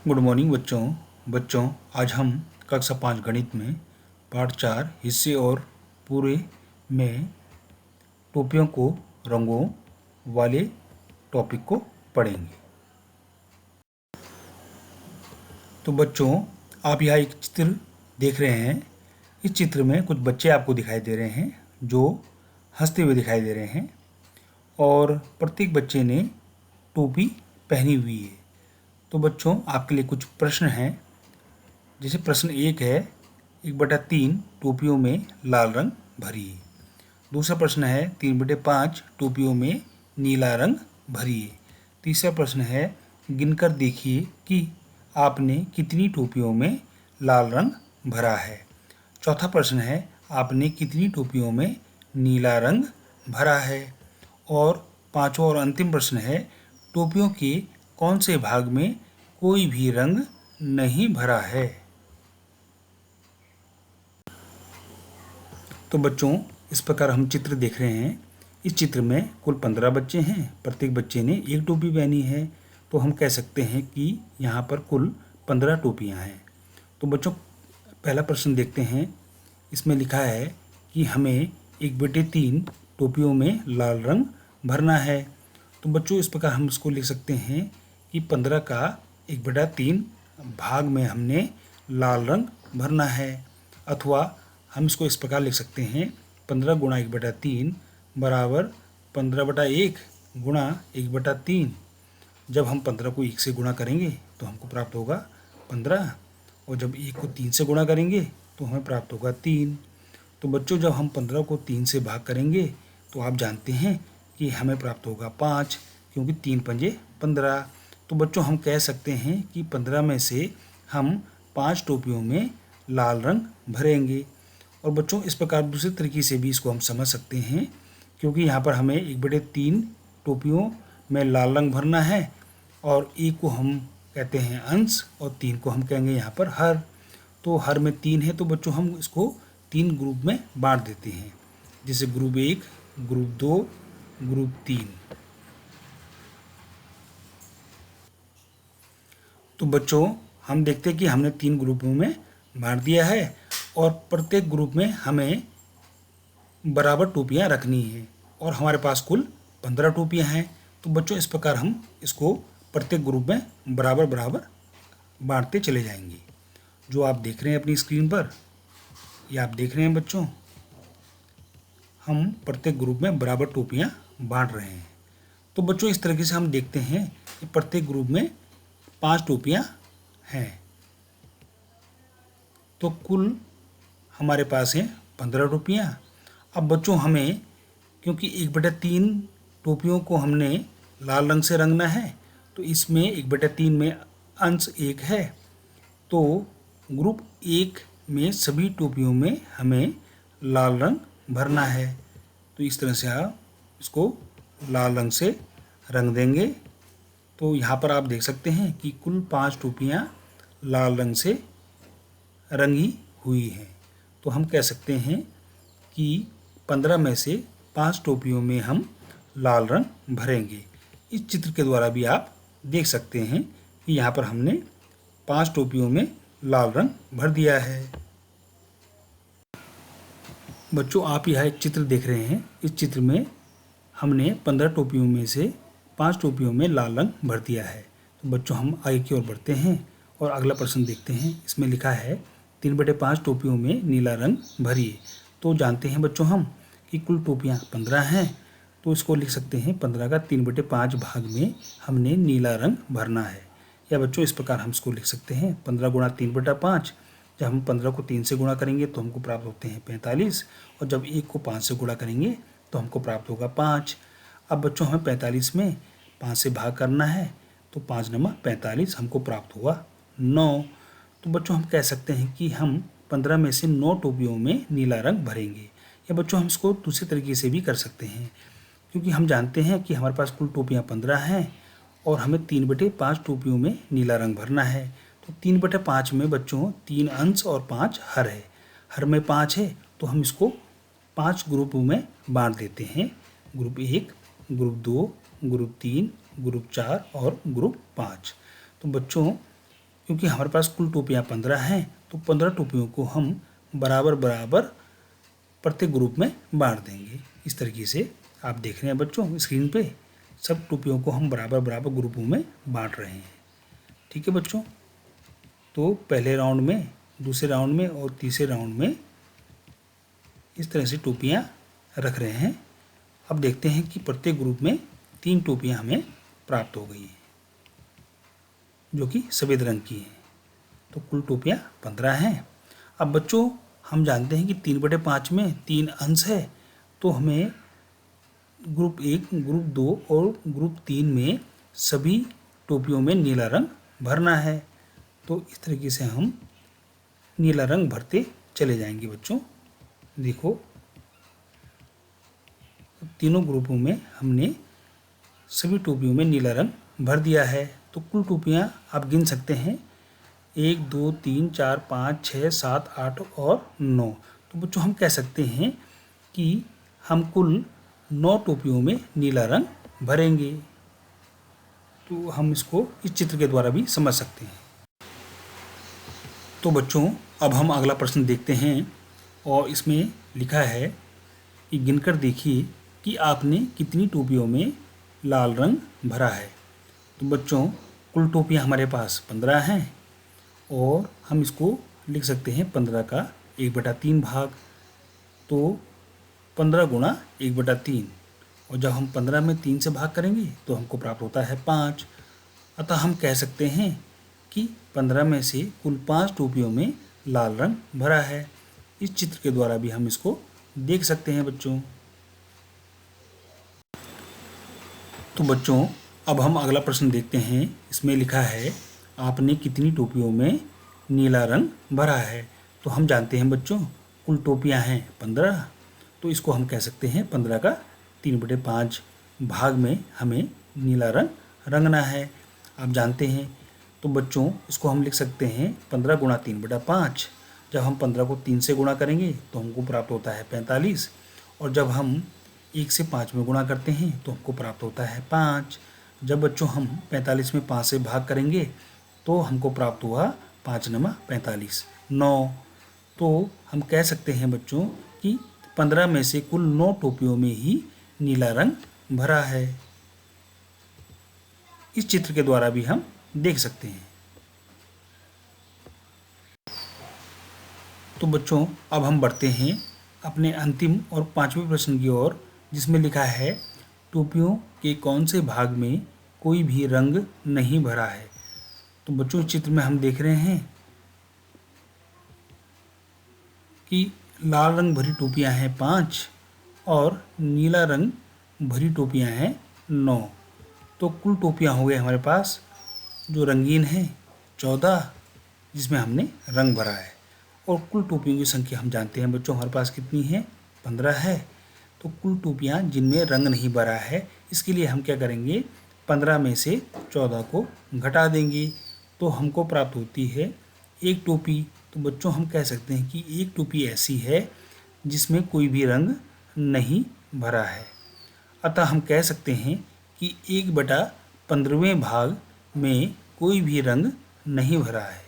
Good morning बच्चों आज हम कक्षा 5 गणित में पाठ 4 हिस्से और पूरे में टोपियों को रंगों वाले टॉपिक को पढ़ेंगे। तो बच्चों, आप यहाँ एक चित्र देख रहे हैं। इस चित्र में कुछ बच्चे आपको दिखाई दे रहे हैं जो हंसते हुए दिखाई दे रहे हैं और प्रत्येक बच्चे ने टोपी पहनी हुई है। तो बच्चों, आपके लिए कुछ प्रश्न हैं। जैसे प्रश्न 1 है, 1/3 टोपियों में लाल रंग भरिए। दूसरा प्रश्न है 3/5 टोपियों में नीला रंग भरिए। तीसरा प्रश्न है, गिनकर देखिए कि आपने कितनी टोपियों में लाल रंग भरा है। चौथा प्रश्न है, आपने कितनी टोपियों में नीला रंग भरा है। और पांचवा और अंतिम प्रश्न है, टोपियों के कौन से भाग में कोई भी रंग नहीं भरा है। तो बच्चों, इस प्रकार हम चित्र देख रहे हैं। इस चित्र में कुल 15 बच्चे हैं। प्रत्येक बच्चे ने एक टोपी पहनी है। तो हम कह सकते हैं कि यहाँ पर कुल 15 टोपियाँ हैं। तो बच्चों, पहला प्रश्न देखते हैं। इसमें लिखा है कि हमें 1/3 टोपियों में लाल रंग भरना है। तो बच्चों, इस प्रकार हम इसको लिख सकते हैं कि 15 का 1/3 भाग में हमने लाल रंग भरना है। अथवा हम इसको इस प्रकार लिख सकते हैं, 15 गुणा 1/3 बराबर 15/1 गुणा 1/3। जब हम 15 को 1 से गुणा करेंगे तो हमको प्राप्त होगा 15, और जब 1 को 3 से गुणा करेंगे तो हमें प्राप्त होगा 3। तो बच्चों, जब हम 15 को 3 से भाग करेंगे तो आप जानते हैं कि हमें प्राप्त होगा 5, क्योंकि 3 पंजे 15। तो बच्चों, हम कह सकते हैं कि 15 में से हम 5 टोपियों में लाल रंग भरेंगे। और बच्चों, इस प्रकार दूसरे तरीके से भी इसको हम समझ सकते हैं, क्योंकि यहाँ पर हमें 1/3 टोपियों में लाल रंग भरना है और 1 को हम कहते हैं अंश और 3 को हम कहेंगे यहाँ पर हर। तो हर में 3 है, तो बच्चों हम इसको 3 ग्रुप में बांट देते हैं, जैसे ग्रुप 1, ग्रुप 2, ग्रुप 3। तो बच्चों, हम देखते हैं कि हमने 3 ग्रुपों में बांट दिया है और प्रत्येक ग्रुप में हमें बराबर टोपियाँ रखनी है और हमारे पास कुल 15 टोपियाँ हैं। तो बच्चों, इस प्रकार हम इसको प्रत्येक ग्रुप में बराबर बराबर बांटते चले जाएंगे। जो आप देख रहे हैं अपनी स्क्रीन पर, ये आप देख रहे हैं बच्चों, हम प्रत्येक ग्रुप में बराबर टोपियाँ बांट रहे हैं। तो बच्चों, इस तरीके से हम देखते हैं कि प्रत्येक ग्रुप में 5 टोपियाँ हैं। तो कुल हमारे पास हैं 15 टोपियाँ। अब बच्चों, हमें क्योंकि 1/3 टोपियों को हमने लाल रंग से रंगना है, तो इसमें 1/3 में अंश 1 है। तो ग्रुप 1 में सभी टोपियों में हमें लाल रंग भरना है। तो इस तरह से आप इसको लाल रंग से रंग देंगे। तो यहाँ पर आप देख सकते हैं कि कुल 5 टोपियाँ लाल रंग से रंगी हुई हैं। तो हम कह सकते हैं कि 15 में से 5 टोपियों में हम लाल रंग भरेंगे। इस चित्र के द्वारा भी आप देख सकते हैं कि यहाँ पर हमने 5 टोपियों में लाल रंग भर दिया है। बच्चों, आप यह एक चित्र देख रहे हैं। इस चित्र में हमने 15 टोपियों में से 5 टोपियों में लाल रंग भर दिया है। तो बच्चों, हम आगे की ओर बढ़ते हैं और अगला प्रश्न देखते हैं। इसमें लिखा है 3/5 टोपियों में नीला रंग भरिए। तो जानते हैं बच्चों हम कि कुल टोपियाँ 15 हैं। तो इसको लिख सकते हैं 15 का 3/5 भाग में हमने नीला रंग भरना है। या बच्चों, इस प्रकार हम इसको लिख सकते हैं 15 गुणा 3/5। जब हम 15 को 3 से गुणा करेंगे तो हमको प्राप्त होते हैं 45, और जब 1 को 5 से गुणा करेंगे तो हमको प्राप्त होगा 5। अब बच्चों, हमें 45 में 5 से भाग करना है, तो 5 × 45 हमको प्राप्त हुआ 9। तो बच्चों, हम कह सकते हैं कि हम 15 में से 9 टोपियों में नीला रंग भरेंगे। या बच्चों, हम इसको दूसरे तरीके से भी कर सकते हैं, क्योंकि हम जानते हैं कि हमारे पास कुल टोपियाँ 15 हैं और हमें 3/5 टोपियों में नीला रंग भरना है। तो 3/5 में बच्चों 3 अंश और 5 हर है। हर में 5 है, तो हम इसको 5 ग्रुपों में बांट देते हैं। ग्रुप 1, ग्रुप 2, ग्रुप 3, ग्रुप 4 और ग्रुप 5। तो बच्चों, क्योंकि हमारे पास कुल टोपियाँ 15 हैं, तो 15 टोपियों को हम बराबर बराबर प्रत्येक ग्रुप में बांट देंगे। इस तरीके से आप देख रहे हैं बच्चों स्क्रीन पे, सब टोपियों को हम बराबर बराबर ग्रुपों में बांट रहे हैं। ठीक है बच्चों, तो पहले राउंड में, दूसरे राउंड में और तीसरे राउंड में इस तरह से टोपियाँ रख रहे हैं। अब देखते हैं कि प्रत्येक ग्रुप में 3 टोपियाँ हमें प्राप्त हो गई हैं जो कि सफ़ेद रंग की हैं। तो कुल टोपियाँ 15 हैं। अब बच्चों हम जानते हैं कि 3/5 में 3 अंश है, तो हमें ग्रुप 1, ग्रुप 2 और ग्रुप 3 में सभी टोपियों में नीला रंग भरना है। तो इस तरीके से हम नीला रंग भरते चले जाएंगे बच्चों। देखो तीनों ग्रुपों में हमने सभी टोपियों में नीला रंग भर दिया है। तो कुल टोपियाँ आप गिन सकते हैं 1 2 3 4 5 6 7 8 और 9। तो बच्चों हम कह सकते हैं कि हम कुल 9 टोपियों में नीला रंग भरेंगे। तो हम इसको इस चित्र के द्वारा भी समझ सकते हैं। तो बच्चों अब हम अगला प्रश्न देखते हैं और इसमें लिखा है कि गिनकर देखिए कि आपने कितनी टोपियों में लाल रंग भरा है। तो बच्चों कुल टोपियाँ हमारे पास 15 हैं और हम इसको लिख सकते हैं 15 का 1/3 भाग। तो 15 गुणा 1/3, और जब हम 15 में 3 से भाग करेंगे तो हमको प्राप्त होता है 5। अतः हम कह सकते हैं कि 15 में से कुल 5 टोपियों में लाल रंग भरा है। इस चित्र के द्वारा भी हम इसको देख सकते हैं बच्चों। तो बच्चों अब हम अगला प्रश्न देखते हैं। इसमें लिखा है आपने कितनी टोपियों में नीला रंग भरा है। तो हम जानते हैं बच्चों कुल टोपियां हैं 15, तो इसको हम कह सकते हैं 15 का 3/5 भाग में हमें नीला रंग रंगना है। आप जानते हैं, तो बच्चों इसको हम लिख सकते हैं 15 गुणा 3/5। जब हम 15 को 3 से गुणा करेंगे तो हमको प्राप्त होता है 45, और जब हम 1 से 5 में गुणा करते हैं तो हमको प्राप्त होता है 5। जब बच्चों हम 45 में 5 से भाग करेंगे तो हमको प्राप्त हुआ 5 × 45 9। तो हम कह सकते हैं बच्चों कि 15 में से कुल 9 टोपियों में ही नीला रंग भरा है। इस चित्र के द्वारा भी हम देख सकते हैं। तो बच्चों अब हम बढ़ते हैं अपने अंतिम और 5वें प्रश्न की ओर, जिसमें लिखा है टोपियों के कौन से भाग में कोई भी रंग नहीं भरा है। तो बच्चों इस चित्र में हम देख रहे हैं कि लाल रंग भरी टोपियां हैं 5 और नीला रंग भरी टोपियां हैं 9। तो कुल टोपियां हो गए हमारे पास जो रंगीन हैं 14, जिसमें हमने रंग भरा है। और कुल टोपियों की संख्या हम जानते हैं बच्चों हमारे पास कितनी है, 15 है। तो कुल टोपियाँ जिनमें रंग नहीं भरा है, इसके लिए हम क्या करेंगे, 15 में से 14 को घटा देंगे तो हमको प्राप्त होती है 1 टोपी। तो बच्चों हम कह सकते हैं कि 1 टोपी ऐसी है जिसमें कोई भी रंग नहीं भरा है। अतः हम कह सकते हैं कि 1/15वें भाग में कोई भी रंग नहीं भरा है।